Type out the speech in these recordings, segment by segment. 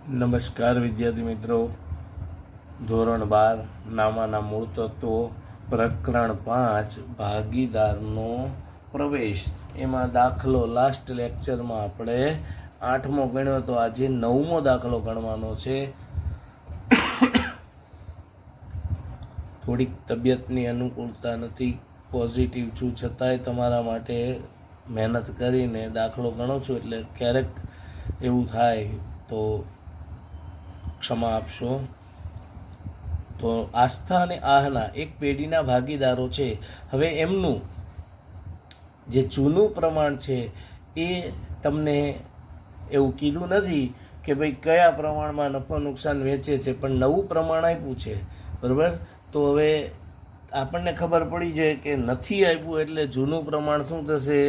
નમસ્કાર વિદ્યાર્થી મિત્રો, ધોરણ 12 નામાના મૂળ તત્વો પ્રકરણ 5 ભાગીદારનો પ્રવેશ, એમાં દાખલો લાસ્ટ લેક્ચરમાં આપણે 8મો ગણ્યો, તો આજે 9મો દાખલો ગણવાનો છે. થોડીક તબિયતની અનુકૂળતા નથી, પોઝિટિવ છું, છતાંય તમારા માટે મહેનત કરીને દાખલો ગણો છું, એટલે ક્યારેક એવું થાય તો ક્ષમા આપશો. તો આસ્થા અને આહના એક પેઢીના ભાગીદારો છે. હવે એમનું જે જૂનું પ્રમાણ છે એ તમને એવું કીધું નથી કે ભાઈ કયા પ્રમાણમાં નફો નુકસાન વેચે છે, પણ નવું પ્રમાણ આપ્યું છે, બરાબર. તો હવે આપણને ખબર પડી જાય કે નથી આપ્યું એટલે જૂનું પ્રમાણ શું થશે?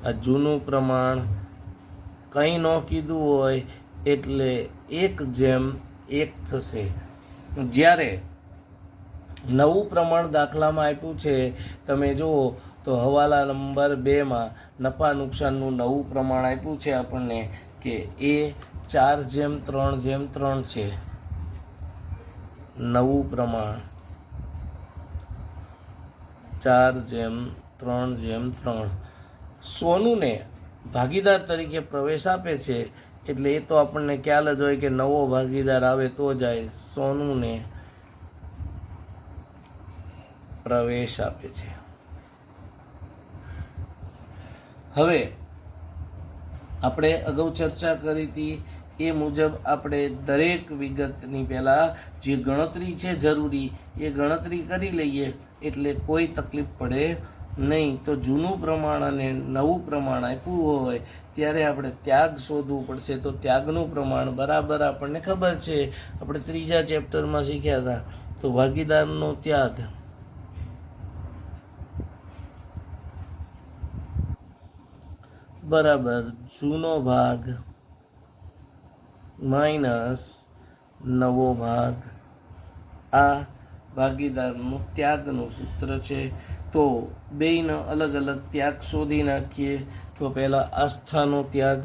આ જૂનું પ્રમાણ કંઈ ન કીધું હોય એટલે 1:1 થશે. જ્યારે નવું પ્રમાણ દાખલામાં આપ્યું છે, તમે જુઓ તો હવાલા નંબર 2માં નફા નુકસાનનું નવું પ્રમાણ આપ્યું છે આપણને કે એ 4:3:3 છે. નવું પ્રમાણ 4:3:3. સોનુને ભાગીદાર તરીકે પ્રવેશ આપે છે, એટલે એ તો આપણને ખ્યાલ જ હોય કે નવો ભાગીદાર આવે તો જાય સોનુને પ્રવેશ આપે છે. હવે આપણે અગાઉ ચર્ચા કરી હતી એ મુજબ આપણે દરેક વિગતની પહેલાં જે ગણતરી છે જરૂરી એ ગણતરી કરી લઈએ, એટલે કોઈ તકલીફ પડે નહીં. તો જૂનું પ્રમાણ અને નવું પ્રમાણ આપ્યું હોય ત્યારે આપણે ત્યાગ શોધવું પડશે. તો ત્યાગનું પ્રમાણ બરાબર આપણને ખબર છે, આપણે 3જા ચેપ્ટરમાં શીખ્યા હતા. તો ભાગીદારનો ત્યાગ બરાબર જૂનો ભાગ માઇનસ નવો ભાગ. આ ભાગીદારનું ત્યાગનું સૂત્ર છે. તો બેયનો અલગ અલગ ત્યાગ શોધી નાખીએ. તો પહેલા આસ્થાનો ત્યાગ,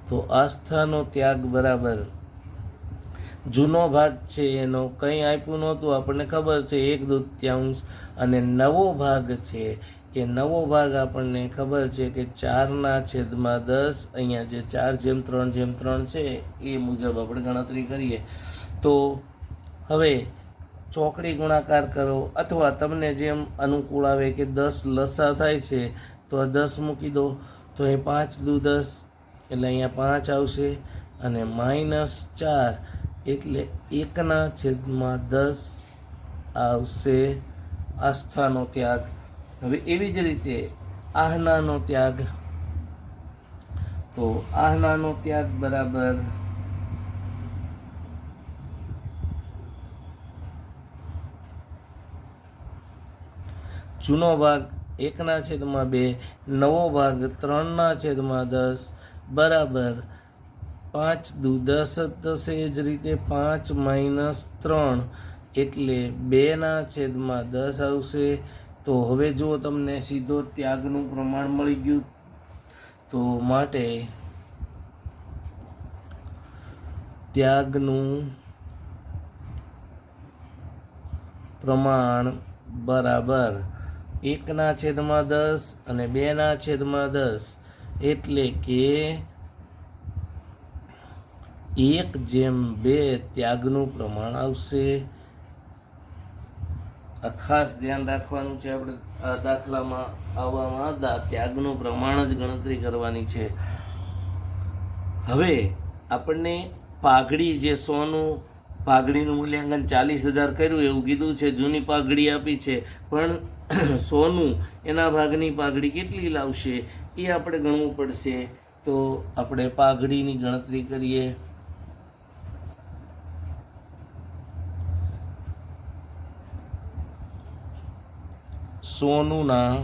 તો આસ્થાનો ત્યાગ બરાબર જૂનો ભાગ છે એનો કંઈ આપ્યું નહોતું, આપણને ખબર છે 1/2, અને નવો ભાગ છે એ નવો ભાગ આપણને ખબર છે કે 4/10. અહીંયા જે 4:3:3 છે એ મુજબ આપણે ગણતરી કરીએ. તો હવે ચોકડી ગુણાકાર કરો, અથવા તમને જેમ અનુકૂળ આવે કે 10 લસા થાય છે તો આ 10 મૂકી દો. તો એ 5×10 એટલે અહીંયા 5 આવશે, અને -4 એટલે 1/10 આવશે આસ્થાનો ત્યાગ. હવે એવી જ રીતે આહનાનો ત્યાગ, તો આહનાનો ત્યાગ બરાબર જૂનો ભાગ 1/2, નવો ભાગ 3/10 બરાબર 5×10 જ થશે. એ જ રીતે 5 - 3 એટલે 2/10 આવશે. તો હવે જો તમને સીધો ત્યાગનું પ્રમાણ મળી ગયું, તો માટે ત્યાગનું પ્રમાણ બરાબર 1/10 અને 2/10, એટલે કે 1:2 ત્યાગનું પ્રમાણ આવશે. આ ખાસ ધ્યાન રાખવાનું છે. આપણે આ દાખલામાં આવવામાં ત્યાગનું પ્રમાણ જ ગણતરી કરવાની છે. હવે આપણને પાઘડી, જે સોનું પાઘડીનું મૂલ્યાંકન 40,000 કર્યું એવું કીધું છે, જૂની પાઘડી આપી છે, પણ સોનું એના ભાગની પાઘડી કેટલી લાવશે એ આપણે ગણવું પડશે. તો આપણે પાઘડીની ગણતરી કરીએ. સોનુના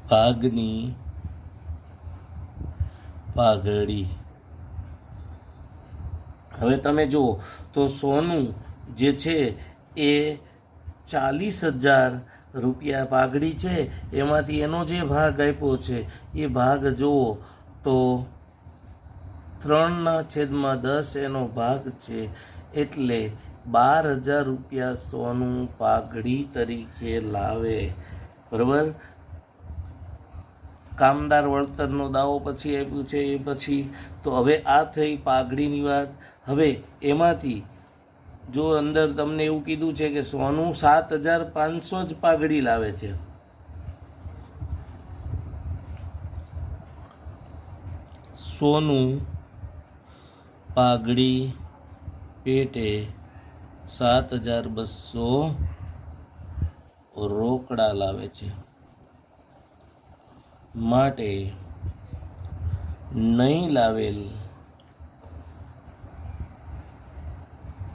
ભાગની પાઘડી. હવે તમે જુઓ તો સોનું જે છે એ 40,000 રૂપિયા પાઘડી છે, એમાંથી એનો જે ભાગ આપ્યો છે એ ભાગ જુઓ તો 3/10 એનો ભાગ છે, એટલે 12,000 રૂપિયા સોનું પાઘડી તરીકે લાવે. બરાબર. કામદાર વળતરનો દાવો પછી આપ્યું છે એ પછી. તો હવે આ થઈ પાઘડીની વાત. હવે એમાંથી જો અંદર તમને એવું કીધું છે કે સોનું 7,500 જ પાઘડી લાવે છે, સોનું પાઘડી પેટે 7,200 રોકડા લાવે છે, માટે નહીં લાવેલ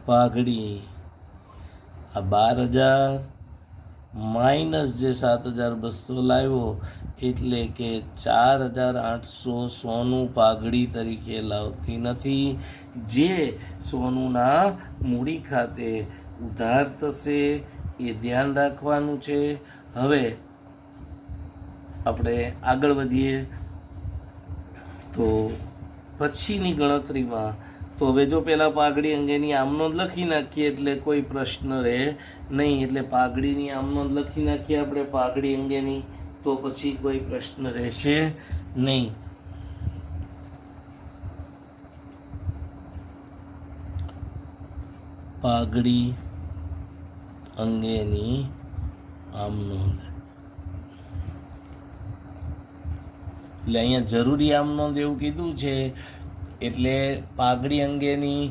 પાઘડી આ 12,000 માઇનસ જે 7,200 લાવ્યો એટલે કે 4,800 સોનું પાઘડી તરીકે લાવતી નથી, જે સોનુના મૂડી ખાતે ઉધાર થશે. એ ધ્યાન રાખવાનું છે. હવે આપણે આગળ વધીએ તો પછીની ગણતરીમાં. તો હવે જો પેલા પાઘડી અંગેની આમનોંધ લખી નાખીએ એટલે કોઈ પ્રશ્ન રહે નહીં. એટલે પાઘડીની આમનોંધ લખી નાખીએ આપણે પાઘડી અંગેની, તો પછી કોઈ પ્રશ્ન રહેશે નહીં. પાઘડી અંગેની આમનોંધ એટલે અહીંયા જરૂરી આમનોંધ એવું કીધું છે, એટલે પાઘડી અંગેની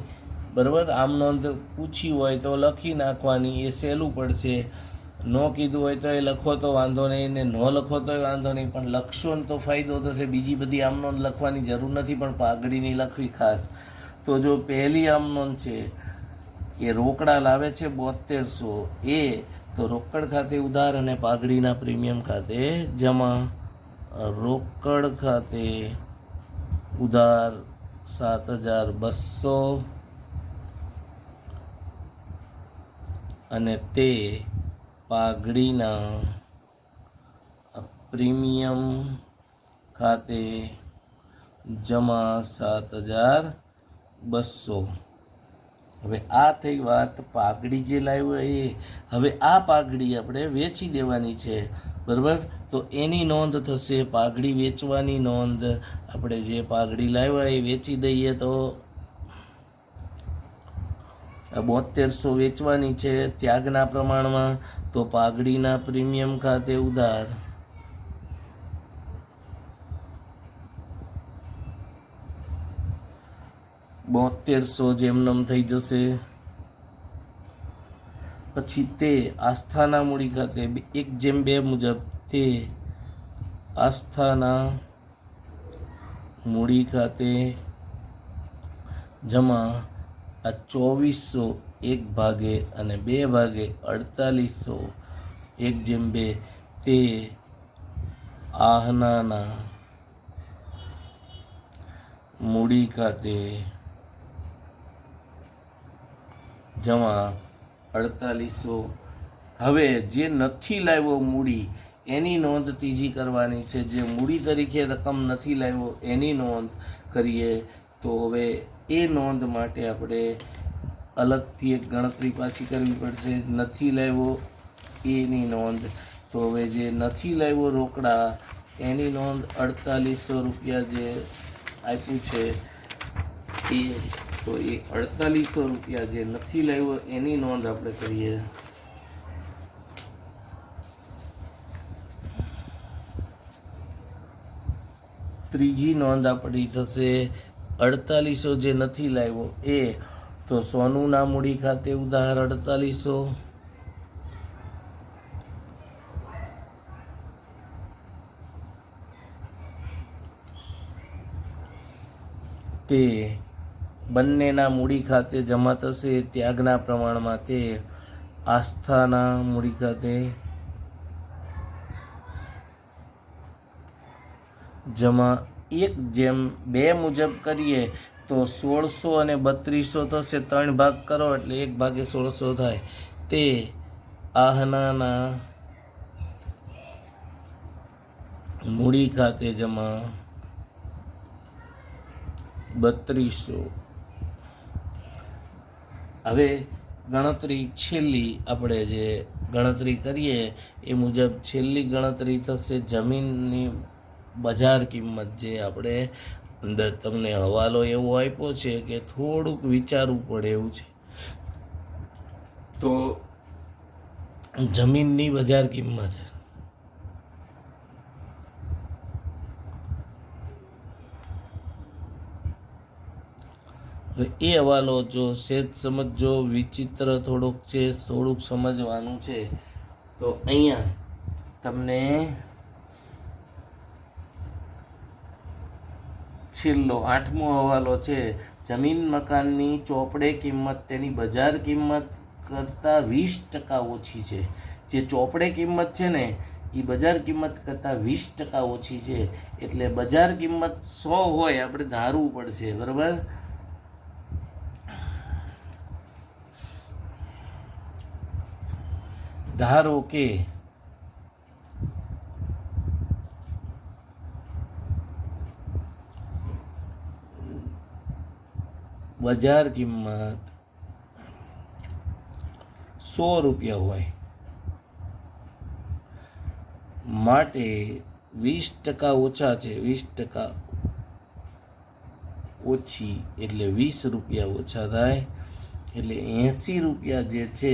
બરાબર આમનોંધ પૂછી હોય તો લખી નાખવાની, એ સહેલું પડશે. ન કીધું હોય તો એ લખો તો વાંધો નહીં, ને ન લખો તો વાંધો નહીં, પણ લખશો ને તો ફાયદો થશે. બીજી બધી આમનોંધ લખવાની જરૂર નથી, પણ પાઘડીની લખવી ખાસ. તો જો પહેલી આમનોંધ છે એ રોકડા લાવે છે 7200, એ તો રોકડ ખાતે ઉધાર અને પાઘડીના પ્રીમિયમ ખાતે જમા. રોકડ ખાતે ઉધાર 7,200 અને તે પાઘડીના પ્રીમિયમ ખાતે જમા 7,200. હવે આ થઈ વાત પાઘડી જે લાવ્યો એ. હવે આ પાઘડી આપણે વેચી દેવાની છે, બરાબર. તો એની નોંધ થશે, પાઘડી વેચવાની નોંધ. આપણે જે પાઘડી લાવ્યા એ વેચી દઈએ તો 7200 વેચવાની છે ત્યાગના પ્રમાણમાં. તો પાઘડીના પ્રીમિયમ ખાતે ઉધાર 7200 જેમનેમ થઈ જશે. પછી તે આસ્થાના મૂડી ખાતે 1/2 મુજબ તે આસ્થાના મૂડી ખાતે જમા. આ 2400 1 ભાગે અને 2 ભાગે 4800 1/2 તે આહનાના મૂડી ખાતે જમા 4800. હવે જે નથી લાવ્યો મૂડી એની નોંધ ત્રીજી કરવાની છે. જે મૂડી તરીકે રકમ નથી લાવ્યો એની નોંધ કરીએ તો હવે એ નોંધ માટે આપણે અલગથી એક ગણતરી પાછી કરવી પડશે. નથી લાવ્યો એની નોંધ. તો હવે જે નથી લાવ્યો રોકડા એની નોંધ 4800 રૂપિયા જે આપ્યું છે એ. તો એ 4800 રૂપિયા જે નથી લાવ્યો એની નોંધ આપણે કરીએ. ત્રીજી નોંધ આપણી થશે 4800 જે નથી લાવ્યો એ. તો સોનુના મૂડી ખાતે ઉધાર 4800, તે બંનેના મૂડી ખાતે જમા થશે ત્યાગના પ્રમાણમાં. તે આસ્થાના મૂડી ખાતે જમા 1/2 મુજબ કરીએ તો 1600 અને 3200 થશે. 3 ભાગ કરો એટલે 1/1600 થાય. તે આહનાના મૂડી ખાતે જમા 3200. હવે ગણતરી છેલ્લી આપણે જે ગણતરી કરીએ એ મુજબ છેલ્લી ગણતરી થશે જમીનની બજાર કિંમત. જે આપણે અંદર તમને હવાલો એવો આપ્યો છે કે થોડુંક વિચારવું પડે એવું છે. તો જમીનની બજાર કિંમત હવે એ હવાલો જો સેજ સમજો, વિચિત્ર થોડુંક છે, થોડુંક સમજવાનું છે. તો અહીંયા તમને છેલ્લો 8મો હવાલો છે. જમીન મકાનની ચોપડે કિંમત તેની બજાર કિંમત કરતાં 20% ઓછી છે. જે ચોપડે કિંમત છે ને એ બજાર કિંમત કરતાં 20% ઓછી છે. એટલે બજાર કિંમત 100 હોય આપણે ધારવું પડશે, બરાબર. ધારો કે બજાર કિંમત 100 રૂપિયા હોય, માટે 20% ઓછા છે. 20% ઓછી એટલે 20 રૂપિયા ઓછા થાય. એટલે 80 રૂપિયા જે છે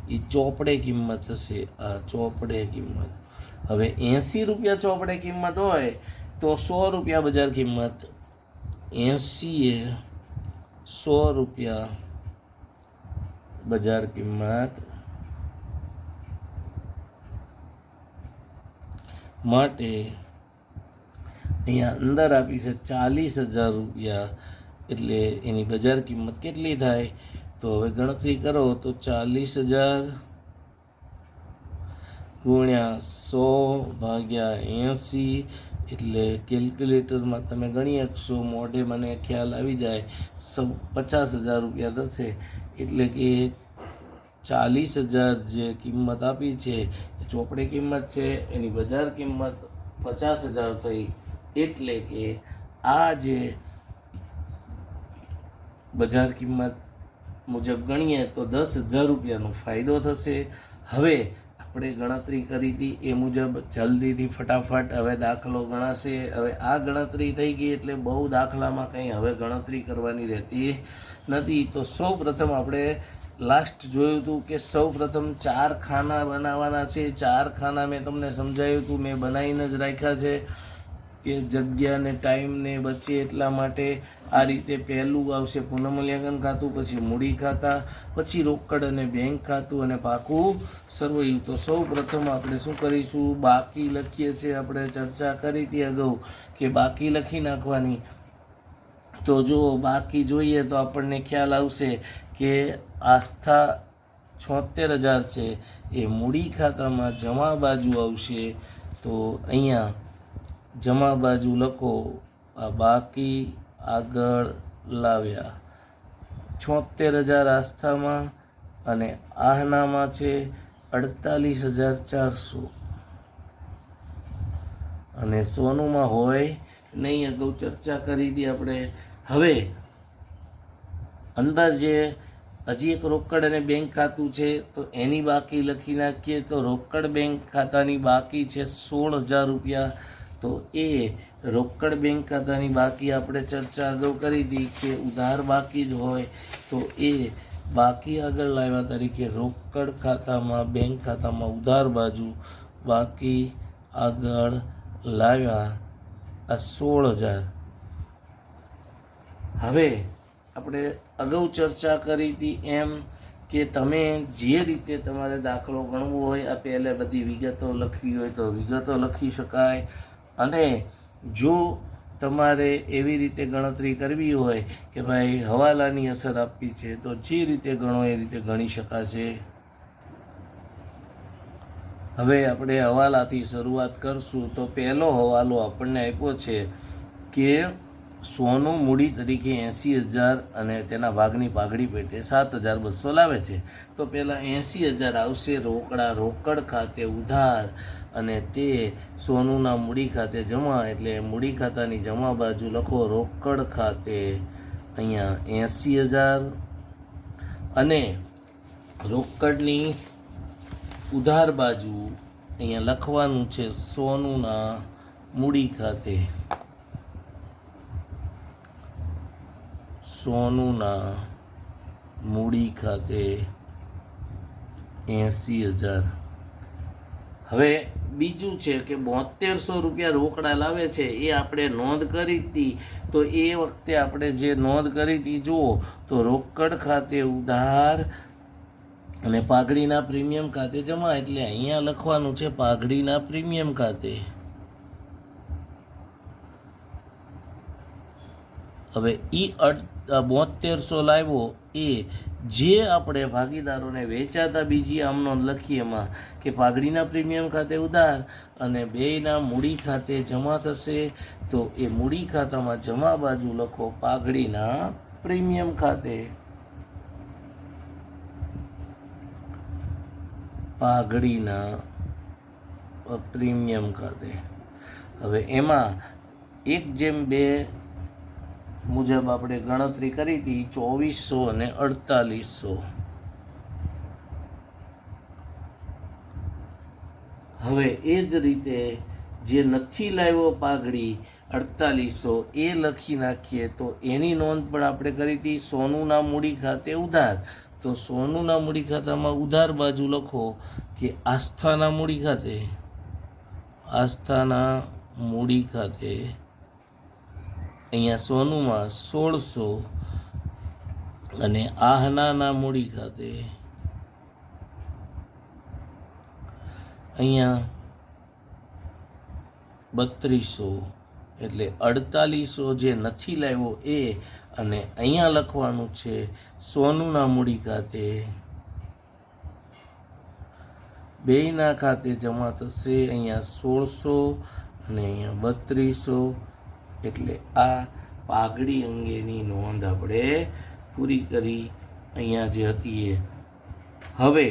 એ ચોપડે કિંમત હશે. આ ચોપડે કિંમત. હવે 80 રૂપિયા ચોપડે કિંમત હોય તો 100 રૂપિયા બજાર કિંમત. 80 એ 100 રૂપિયા બજાર કિંમત માટે અહીંયા અંદર આપી છે 40,000 રૂપિયા. એટલે એની બજાર કિંમત કેટલી થાય? તો હવે ગણતરી કરો તો 40,000 ગુણ્યા 100 ભાગ્યા 80. એટલે કેલ્ક્યુલેટરમાં તમે ગણી શકશો, મોઢે મને ખ્યાલ આવી જાય. 50,000 રૂપિયા થશે. એટલે કે 40,000 જે કિંમત આપી છે એ ચોપડે કિંમત છે, એની બજાર કિંમત 50,000 થઈ. એટલે કે આ જે બજાર કિંમત મુજબ ગણીએ તો 10,000 રૂપિયાનો ફાયદો થશે. હવે આપણે ગણતરી કરી હતી એ મુજબ જલ્દીથી ફટાફટ હવે દાખલો ગણાશે. હવે આ ગણતરી થઈ ગઈ એટલે બહુ દાખલામાં કંઈ હવે ગણતરી કરવાની રહેતી નથી. તો સૌ પ્રથમ આપણે લાસ્ટ જોયું હતું કે સૌ પ્રથમ 4 ખાના બનાવવાના છે. 4 ખાના મેં તમને સમજાવ્યું હતું, મેં બનાવીને જ રાખ્યા છે કે જગ્યા ને ટાઈમ ને બચે એટલા માટે. આ રીતે પહેલું આવશે પુનઃમૂલ્યાંકન ખાતું, પછી મૂડી ખાતા, પછી રોકડ અને બેંક ખાતું અને પાકું સરવૈયું. તો સૌ પ્રથમ આપણે શું કરીશું? બાકી લખીએ છીએ. આપણે ચર્ચા કરી હતી અગાઉ કે બાકી લખી નાખવાની. તો જો બાકી જોઈએ તો આપણને ખ્યાલ આવશે કે આસ્થા 76,000 છે એ મૂડી ખાતામાં જમા બાજુ આવશે. તો અહીંયા જમા બાજુ લખો, આ બાકી આગળ લાવ્યા. 76,000 આસ્થામાં અને આહનામાં છે 48,400 અને સોનુમાં હોય નહીં. અગાઉ ચર્ચા કરી હતી આપણે. હવે અંદર જે હજી એક રોકડ અને બેંક ખાતું છે તો એની બાકી લખી નાખીએ. તો રોકડ બેંક ખાતાની બાકી છે 16,000 રૂપિયા. તો એ રોકડ બેંક ખાતાની બાકી આપણે ચર્ચા અગાઉ કરી હતી કે ઉધાર બાકી જ હોય તો એ બાકી આગળ લાવ્યા તરીકે રોકડ ખાતામાં બેંક ખાતામાં ઉધાર બાજુ બાકી આગળ લાવ્યા આ 16,000. હવે આપણે અગાઉ ચર્ચા કરી હતી એમ કે તમે જે રીતે તમારે દાખલો ગણવો હોય, આ પહેલાં બધી વિગતો લખવી હોય તો વિગતો લખી શકાય. અને જો તમારે એવી રીતે ગણતરી કરવી હોય કે ભાઈ હવાલાની અસર આપવી છે તો જે રીતે ગણો એ રીતે ગણી શકાશે. હવે આપણે હવાલાથી શરૂઆત કરશું. તો પહેલો હવાલો આપણને આપ્યો છે કે સોનું મૂડી તરીકે 80,000 અને તેના ભાગની પાઘડી પેટે 7,200 લાવે છે. તો પહેલાં 80,000 આવશે રોકડ ખાતે ઉધાર, અને તે સોનુના મૂડી ખાતે જમા. એટલે મૂડી ખાતાની જમા બાજુ લખો રોકડ ખાતે અહીંયા 80,000, અને રોકડની ઉધાર બાજુ અહીંયા લખવાનું છે સોનુના મૂડી ખાતે. સોનુના મૂડી ખાતે 80,000. હવે બીજું છે કે 7200 રૂપિયા રોકડા લાવે છે, એ આપણે નોંધ કરી હતી. તો એ વખતે આપણે જે નોંધ કરી હતી જુઓ તો રોકડ ખાતે ઉધાર અને પાઘડીના પ્રીમિયમ ખાતે જમા. એટલે અહીંયા લખવાનું છે પાઘડીના પ્રીમિયમ ખાતે. હવે 7200 લાવ્યો એ જે આપણે ભાગીદારોને વેચાતા બીજી આમનો લખીએ એમાં કે પાઘડીના પ્રીમિયમ ખાતે ઉધાર અને બેયના મૂડી ખાતે જમા થશે. તો એ મૂડી ખાતામાં જમા બાજુ લખો પાઘડીના પ્રીમિયમ ખાતે. પાઘડીના પ્રીમિયમ ખાતે. હવે એમાં 1:2 મુજબ આપણે ગણતરી કરી હતી 2400 અને 4800. હવે એ જ રીતે જે નથી લાવ્યો પાઘડી 4800 એ લખી નાખીએ. તો એની નોંધ પણ આપણે કરી હતી સોનુના મૂડી ખાતે ઉધાર. તો સોનુના મૂડી ખાતામાં ઉધાર બાજુ લખો કે આસ્થાના મૂડી ખાતે. આસ્થાના મૂડી ખાતે અહીંયા સોનુમાં 1600 અને આહનાના મૂડી ખાતે અહીંયા 3200. એટલે 4800 જે નથી લાવ્યો એ, અને અહીંયા લખવાનું છે સોનુના મૂડી ખાતે. બેયના ખાતે જમા થશે અહીંયા 1600 અને અહીંયા 3200. એટલે આ પાઘડી અંગેની નોંધ આપણે પૂરી કરી અહીંયા જે હતી એ. હવે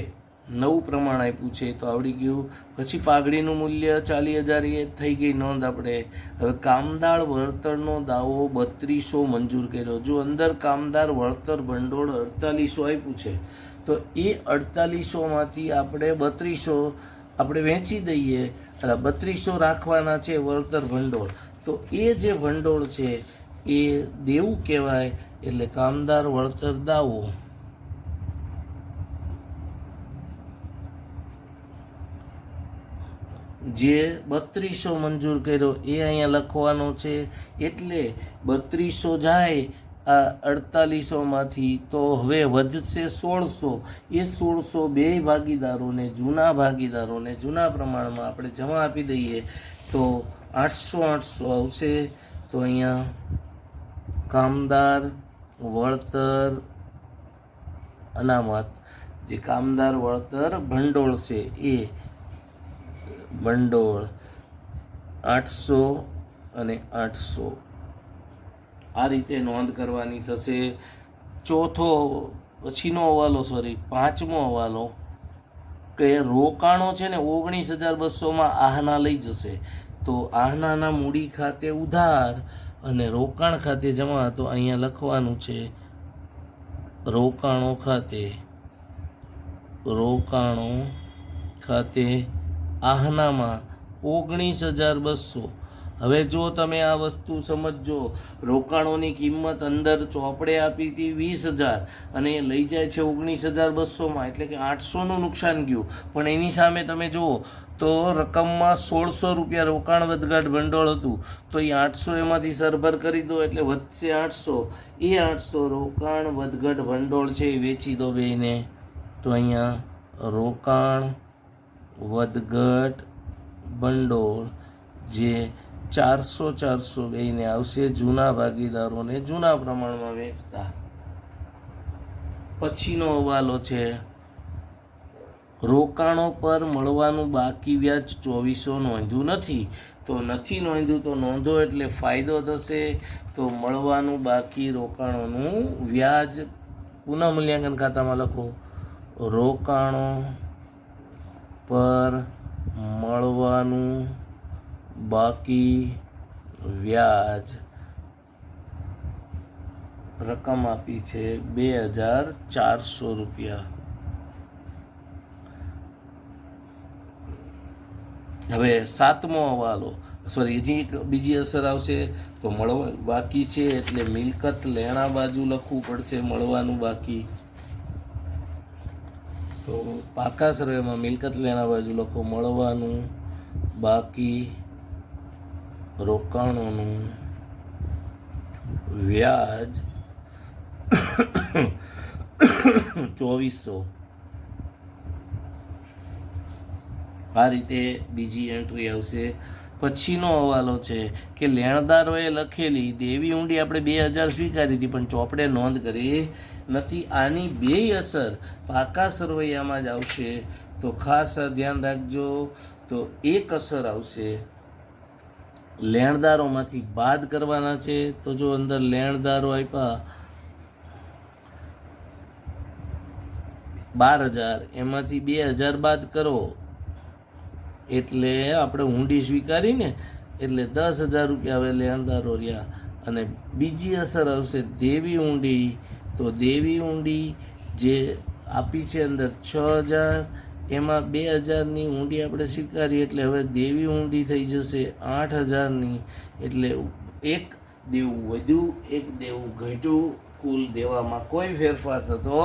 નવું પ્રમાણ આપ્યું છે તો આવડી ગયું. પછી પાઘડીનું મૂલ્ય 40,000 એ થઈ ગઈ નોંધ આપણે. હવે કામદાર વળતરનો દાવો 3200 મંજૂર કર્યો. જો અંદર કામદાર વળતર ભંડોળ 4800 આપ્યું છે તો એ 4800માંથી આપણે 3200 આપણે વેચી દઈએ. એટલે 3200 રાખવાના છે વળતર ભંડોળ. તો એ જે ભંડોળ છે એ દેવું કહેવાય. એટલે કામદાર વળતર દાવો. જે 3200 મંજૂર કર્યો એ અહીંયા લખવાનો છે. એટલે 3200 જાય આ 4800માંથી તો હવે વધશે 1600. એ 1600 બે ભાગીદારોને જૂના પ્રમાણમાં આપણે જમા આપી દઈએ તો 800 આવશે. તો અહીંયા કામદાર વળતર અનામત જે કામદાર વળતર ભંડોળ છે એ ભંડોળ 800 અને 800 આ રીતે નોંધ કરવાની થશે. પાંચમો હવાલો કે રોકાણો છે ને 19,200માં આહના લઈ જશે. તો આહનાના મૂડી ખાતે ઉધાર અને રોકાણ ખાતે જમા. તો અહીંયા લખવાનું છે રોકાણો ખાતે આહનામાં 19,200. હવે જો તમે આ વસ્તુ સમજો, રોકાણોની કિંમત અંદર ચોપડે આપી હતી 20,000 અને એ લઈ જાય છે 19,200માં, એટલે કે 800નું નુકસાન ગયું. પણ એની સામે તમે જુઓ તો રકમમાં 1,600 રૂપિયા રોકાણ વધઘાટ ભંડોળ હતું. તો એ 800 એમાંથી સરભર કરી દો એટલે વધશે 800. એ 800 રોકાણ વધઘટ ભંડોળ છે એ વેચી દો બેયને. તો અહીંયા રોકાણ વધઘટ ભંડોળ જે 400 બેયને આવશે જૂના ભાગીદારોને જૂના પ્રમાણમાં વેચતા. પછીનો હવાલો છે રોકાણો પર મળવાનું બાકી વ્યાજ 2400 નોંધ્યું નથી, તો નથી નોંધ્યું તો નોંધો એટલે ફાયદો થશે. તો મળવાનું બાકી રોકાણોનું વ્યાજ પુનઃ મૂલ્યાંકન ખાતામાં લખો, રોકાણો પર મળવાનું બાકી વ્યાજ રકમ આપી છે 2400 રૂપિયા. હવે 7મો હવાલો, સોરી હજી એક બીજી અસર આવશે. તો મળવાનું બાકી છે એટલે મિલકત લેણા બાજુ લખવું પડશે, મળવાનું બાકી. તો પાકા સર્વેમાં મિલકત લેણા બાજુ લખો, મળવાનું બાકી રોકાણોનું વ્યાજ 2400. આ રીતે બીજી એન્ટ્રી આવશે. પછીનો હવાલો છે કે લેણદારોએ લખેલી દેવી ઊંડી આપણે 2000 સ્વીકારી હતી પણ ચોપડે નોંધ કરી નથી. આની બેય અસર પાકા સરવૈયામાં જ આવશે, તો ખાસ ધ્યાન રાખજો. તો એક અસર આવશે લેણદારોમાંથી બાદ કરવાના છે. તો જો અંદર લેણદારો આપ્યા 12000, એમાંથી 2000 બાદ કરો એટલે આપણે ઊંડી સ્વીકારીને એટલે 10,000 રૂપિયા હવે લેણદારો રહ્યા. અને બીજી અસર આવશે દેવી ઊંડી. તો દેવી ઊંડી જે આપી છે અંદર 6000, એમાં 2000ની ઊંડી આપણે સ્વીકારી એટલે હવે દેવી ઊંડી થઈ જશે 8000ની. એટલે એક દેવું વધ્યું, એક દેવું ઘટ્યું, કુલ દેવામાં કોઈ ફેરફાર થતો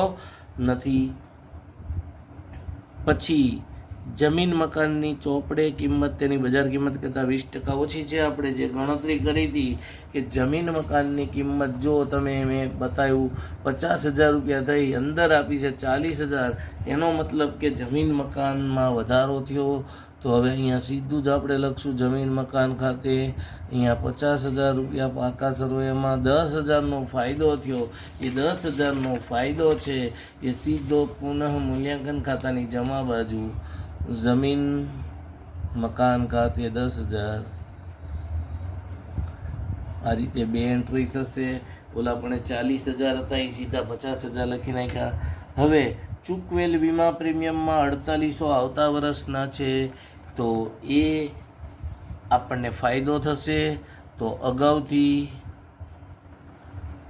નથી. પછી જમીન મકાનની ચોપડે કિંમત તેની બજાર કિંમત કરતાં 20% ઓછી છે. આપણે જે ગણતરી કરી હતી કે જમીન મકાનની કિંમત જો તમે મેં બતાવ્યું 50,000 રૂપિયા થઈ, અંદર આપી છે 40,000, એનો મતલબ કે જમીન મકાનમાં વધારો થયો. તો હવે અહીંયા સીધું જ આપણે લખશું જમીન મકાન ખાતે અહીંયા 50,000 રૂપિયા પાકા સરવૈયામાં 10,000નો ફાયદો થયો. એ 10,000નો ફાયદો છે એ સીધો પુનઃ મૂલ્યાંકન ખાતાની જમા બાજુ જમીન મકાન ખાતે 10,000. આ રીતે બે એન્ટ્રી થશે. ઓલા પણ 40,000 હતા એ સીધા 50,000 લખી નાખ્યા. હવે ચૂકવેલ વીમા પ્રીમિયમમાં 4800 આવતા વર્ષના છે, તો એ આપણને ફાયદો થશે. તો અગાઉથી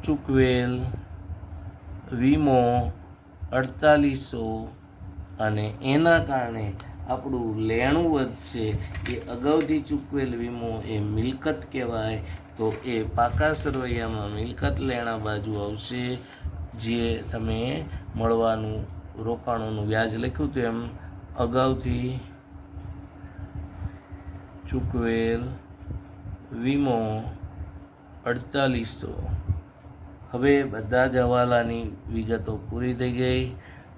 ચૂકવેલ વીમો 4800 અને એના કારણે આપણું લેણું વધશે. એ અગાઉથી ચૂકવેલ વીમો એ મિલકત કહેવાય. તો એ પાકા સરવૈયામાં મિલકત લેણા બાજુ આવશે. જે તમે મળવાનું રોકાણોનું વ્યાજ લખ્યું હતું એમ અગાઉથી ચૂકવેલ વીમો 4800. હવે બધા જ હવાલાની વિગતો પૂરી થઈ ગઈ.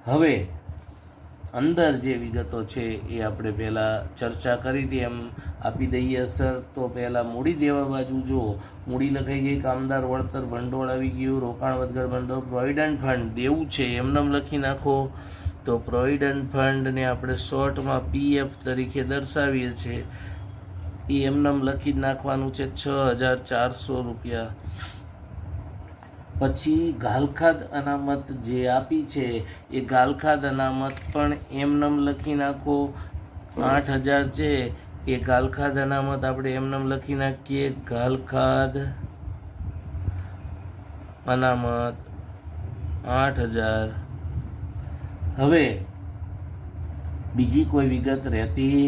હવે અંદર જે વિગતો છે એ આપણે પહેલાં ચર્ચા કરી હતી એમ આપી દઈએ અસર. તો પહેલાં મૂડી દેવા બાજુ જો મૂડી લખાઈ ગઈ, કામદાર વળતર ભંડોળ આવી ગયું, રોકાણ વધઘટ ભંડોળ, પ્રોવિડન્ટ ફંડ દેવું છે એમનેમ લખી નાખો. તો પ્રોવિડન્ટ ફંડને આપણે શોર્ટમાં PF તરીકે દર્શાવીએ છીએ, એ એમનેમ લખી જ નાખવાનું છે 6,400 રૂપિયા. પછી ગાલખાદ અનામત જે આપી છે એ ગાલખાદ અનામત પણ એમનેમ લખી નાખો. 8,000 છે એ ગાલખાદ અનામત આપણે એમનેમ લખી નાખીએ. ગાલખાદ અનામત 8,000. હવે બીજી કોઈ વિગત રહેતી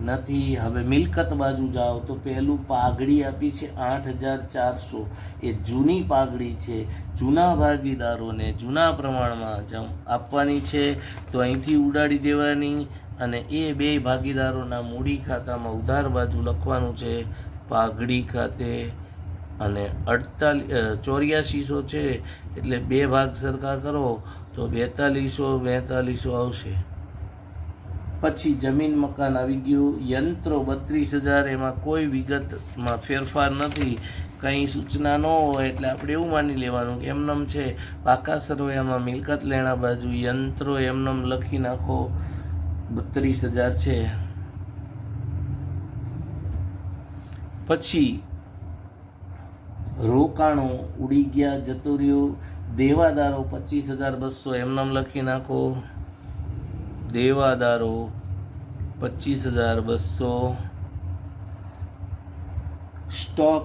નથી. હવે મિલકત બાજુ જાઓ તો પહેલું પાઘડી આપી છે 8,400, એ જૂની પાઘડી છે, જૂના ભાગીદારોને જૂના પ્રમાણમાં આપવાની છે. તો અહીંથી ઉડાડી દેવાની અને એ બે ભાગીદારોના મૂડી ખાતામાં ઉધાર બાજુ લખવાનું છે પાઘડી ખાતે. અને 8400 છે એટલે બે ભાગ સરખા કરો તો 4200 આવશે. પછી જમીન મકાન આવી ગયું. યંત્રો 32,000, એમાં કોઈ વિગતમાં ફેરફાર નથી, કંઈ સૂચના ન હોય એટલે આપણે એવું માની લેવાનું કે એમનેમ છે. પાકા સરવૈયામાં મિલકત લેણા બાજુ યંત્રો એમનેમ લખી નાખો. 32,000 છે. પછી રોકાણો ઉડી ગયા, જતું રહ્યું. દેવાદારો 25,200 એમનામ લખી નાખો. દેવાદારો 25,200. સ્ટોક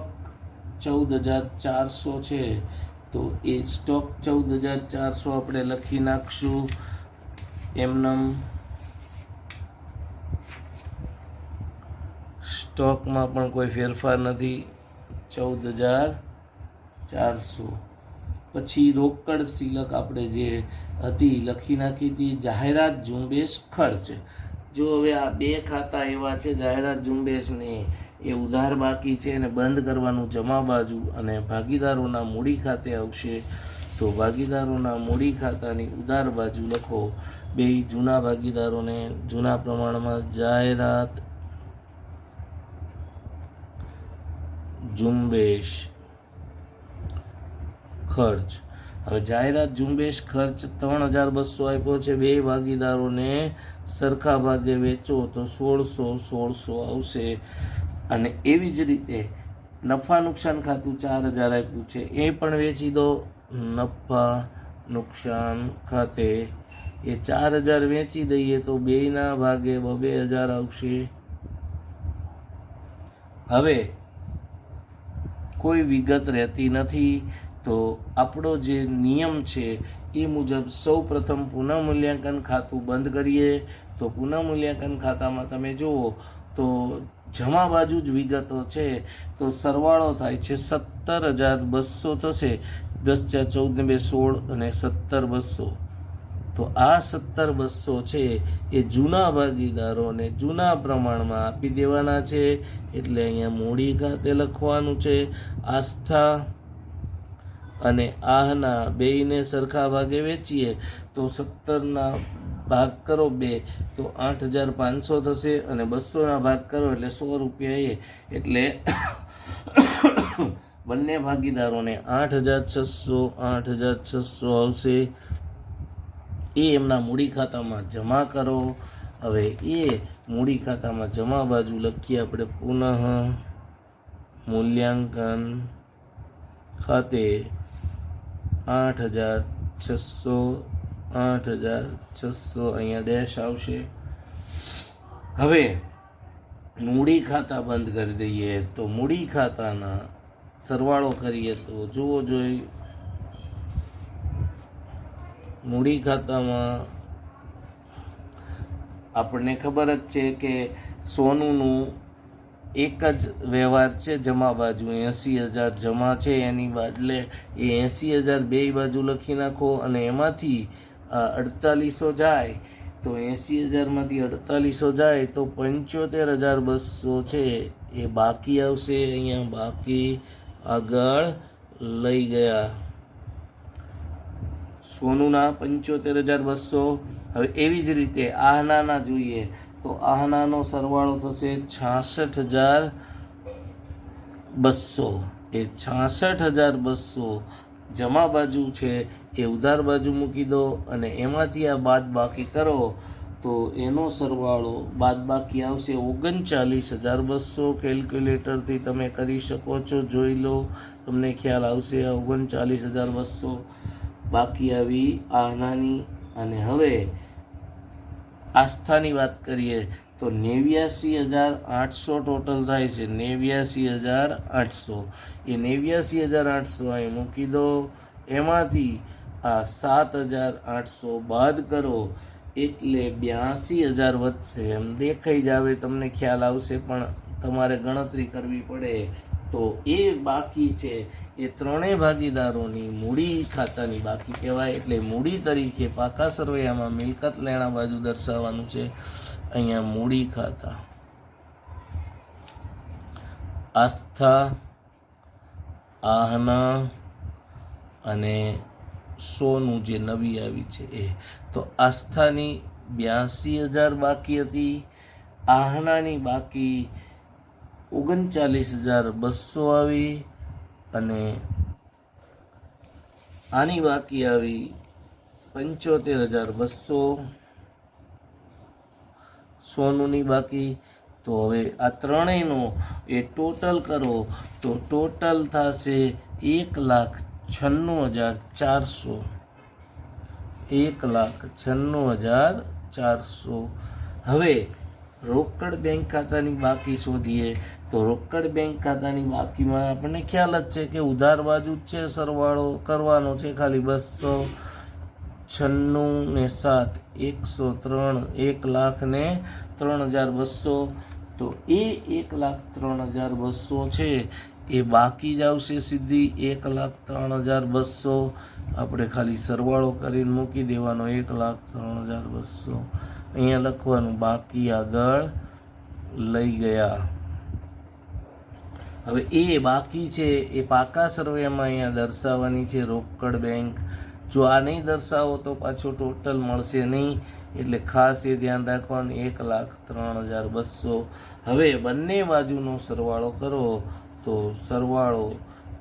14,400 છે, તો એ સ્ટોક 14,400 આપણે લખી નાખશું એમનામ. સ્ટોકમાં પણ કોઈ ફેરફાર નથી, 14,400. પછી રોકડ સિલક આપણે જે હતી લખી નાખી હતી. જાહેરાત ઝુંબેશ ખર્ચ. જો હવે આ બે ખાતા એવા છે જાહેરાત ઝુંબેશને એ ઉધાર બાકી છે અને બંધ કરવાનું જમા બાજુ, અને ભાગીદારોના મૂડી ખાતે આવશે. તો ભાગીદારોના મૂડી ખાતાની ઉધાર બાજુ લખો. બે જૂના ભાગીદારોને જૂના પ્રમાણમાં જાહેરાત ઝુંબેશ ખર્ચ. હવે જાહેરાત ઝુંબેશ ખર્ચ 3,200 આપ્યો છે. બે ભાગીદારોને સરખા ભાગે વેચો તો 1,600 આવશે. અને એવી જ રીતે નફા નુકસાન ખાતું 4,000 આપ્યું છે, એ પણ વેચી દો. નફા નુકસાન ખાતે એ 4,000 વેચી દઈએ તો બેના ભાગે 2,000 આવશે. હવે કોઈ વિગત રહેતી નથી, તો આપણો જે નિયમ છે એ મુજબ સૌ પ્રથમ પુનઃમૂલ્યાંકન ખાતું બંધ કરીએ. તો પુનઃમૂલ્યાંકન ખાતામાં તમે જુઓ તો જમા બાજુ જ વિગતો છે, તો સરવાળો થાય છે 17,200 થશે. 10 × 14 = 16 અને 17,200. તો આ 17,200 છે એ જૂના ભાગીદારોને જૂના પ્રમાણમાં આપી દેવાના છે. એટલે અહીંયા મૂડી ખાતે લખવાનું છે. આસ્થા અને આહના બેયને સરખા ભાગે વેચીએ તો 17ના ભાગ કરો 2 તો 8,500 થશે, અને 200ના ભાગ કરો એટલે 100 રૂપિયા. એટલે બંને ભાગીદારોને 8,600 આવશે. એ એમના મૂડી ખાતામાં જમા કરો. હવે એ મૂડી ખાતામાં જમા બાજુ લખીએ આપણે પુનઃ મૂલ્યાંકન ખાતે 8,600 અહીંયા ડેશ આવશે. હવે મૂડી ખાતા બંધ કરી દઈએ. તો મૂડી ખાતાના સરવાળો કરીએ તો જુઓ જોઈ મૂડી ખાતામાં આપણને ખબર જ છે કે સોનુનું એક જ વ્યવહાર છે જમા બાજુ. 80,000 જમા છે, એની બદલે એ 80,000 બે બાજુ લખી નાખો. અને એમાંથી 4800 જાય તો 80,000માંથી 4800 જાય તો 75,200 છે એ બાકી આવશે. અહીંયા બાકી આગળ લઈ ગયા સોનુના 75,200. હવે એવી જ રીતે આહનાના જોઈએ તો આહનાનો સરવાળો થશે 66,200. એ 66,200 જમા બાજુ છે એ ઉધાર બાજુ મૂકી દો, અને એમાંથી આ બાદ બાકી કરો તો એનો સરવાળો બાદ બાકી આવશે 39,200. કેલ્ક્યુલેટરથી તમે કરી શકો છો, જોઈ લો, તમને ખ્યાલ આવશે. 39,200 બાકી આવી આહનાની. અને હવે આસ્થાની વાત કરીએ તો 89,800 ટોટલ થાય છે. 89,800. એ 89,800 અહીં મૂકી દો. એમાંથી આ 7,800 બાદ કરો એટલે 82,000 વધશે. એમ દેખાઈ જાવે, તમને ખ્યાલ આવશે, પણ તમારે ગણતરી કરવી પડે. તો એ બાકી છે એ ત્રણેય ભાગીદારોની મૂડી ખાતાની બાકી કહેવાય. એટલે મૂડી તરીકે પાકા સરવૈયામાં મિલકત લેણા બાજુ દર્શાવવાનું છે. અહીંયા મૂડી ખાતા આસ્થા, આહના અને સોનું જે નવી આવી છે એ. તો આસ્થાની 82,000 બાકી હતી. આહનાની બાકી 39,200 આવી, અને આની બાકી આવી 75,200. સોનુની બાકી. તો હવે આ ત્રણેયનો એ ટોટલ કરો તો ટોટલ થશે 1,96,400. 1,96,400. હવે રોકડ બેંક ખાતાની બાકી શોધીએ તો રોકડ બેંક ખાતાની બાકીમાં આપણને ખ્યાલ જ છે કે ઉધાર બાજુ જ છે, સરવાળો કરવાનો છે ખાલી. 296 ને 7 103, 1,03,200. તો એ 1,03,200 છે એ બાકી જ આવશે સીધી. 1,03,200 આપણે ખાલી સરવાળો કરીને મૂકી દેવાનો. 1,03,200 અહીંયા લખવાનું, બાકી આગળ લઈ ગયા. હવે એ બાકી છે એ પાકા સરવૈયામાં અહીંયા દર્શાવવાની છે રોકડ બેંક. જો આ નહીં દર્શાવો તો પાછો ટોટલ મળશે નહીં, એટલે ખાસ એ ધ્યાન રાખવાનું. 1,03,200. હવે બંને બાજુનો સરવાળો કરો તો સરવાળો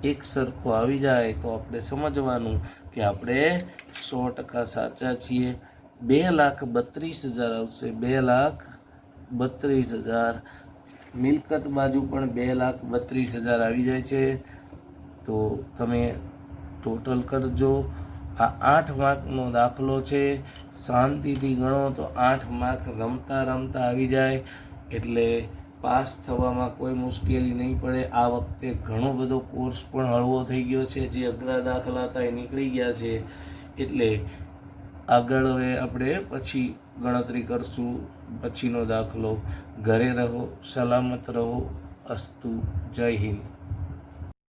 એક સરખો આવી જાય તો આપણે સમજવાનું કે આપણે 100% સાચા છીએ. 2,32,000 આવશે. 2,32,000. મિલકત બાજુ પણ 2,32,000 આવી જાય છે. તો તમે ટોટલ કરજો. આ 8 માર્કનો દાખલો છે. શાંતિથી ગણો તો 8 માર્ક રમતા રમતા આવી જાય, એટલે પાસ થવામાં કોઈ મુશ્કેલી નહીં પડે. આ વખતે ઘણો બધો કોર્સ પણ હળવો થઈ ગયો છે. જે અઘરા દાખલા હતા એ નીકળી ગયા છે. એટલે આગળ હવે આપણે પછી ગણતરી કરશું, પછીનો દાખલો. ઘરે રહો, સલામત રહો. અસ્તુ. જય હિન્દ.